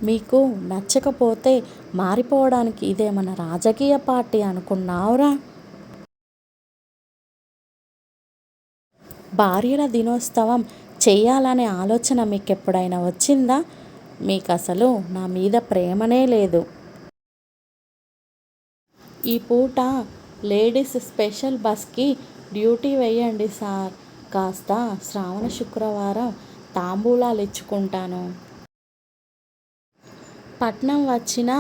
మీకు నచ్చకపోతే మారిపోవడానికి ఇదేమన్నా రాజకీయ పార్టీ అనుకున్నావురా? భార్యల దినోత్సవం చెయ్యాలనే ఆలోచన మీకెప్పుడైనా వచ్చిందా? మీకసలు నా మీద ప్రేమనే లేదు. ఈ పూట లేడీస్ స్పెషల్ బస్కి డ్యూటీ వేయండి సార్. కాస్త శ్రావణ శుక్రవారం తాంబూలాలు ఇచ్చుకుంటాను. పట్నం వచ్చినా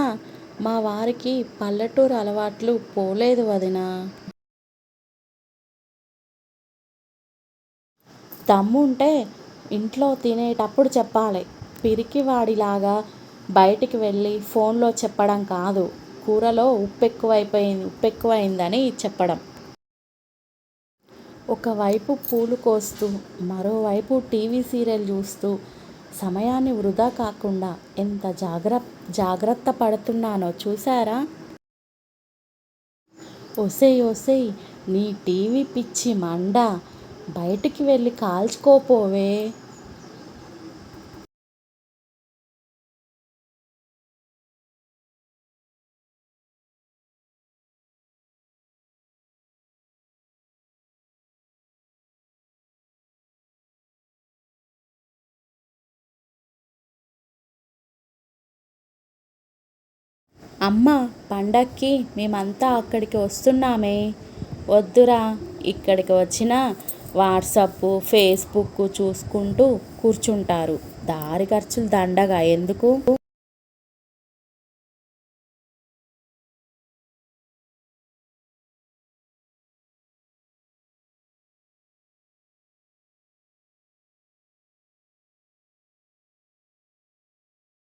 మా వారికి పల్లెటూరు అలవాట్లు పోలేదు వదినా. దమ్ముంటే ఇంట్లో తినేటప్పుడు చెప్పాలి. పిరికివాడిలాగా బయటికి వెళ్ళి ఫోన్లో చెప్పడం కాదు. కూరలో ఉప్పెక్కువైందని చెప్పడం. ఒకవైపు పూలు కోస్తూ మరోవైపు టీవీ సీరియల్ చూస్తూ సమయాన్ని వృధా కాకుండా ఎంత జాగ్రత్త పడుతున్నానో చూసారా? ఒసేయ్ ఒసేయ్, నీ టీవీ పిచ్చి మండ, బయటికి వెళ్ళి కాల్చుకోపోవే. అమ్మ, పండక్కి మేమంతా అక్కడికి వస్తున్నామే. వద్దురా, ఇక్కడికి వచ్చినా వాట్సప్ ఫేస్బుక్ చూసుకుంటూ కూర్చుంటారు. దారి ఖర్చులు దండగా ఎందుకు?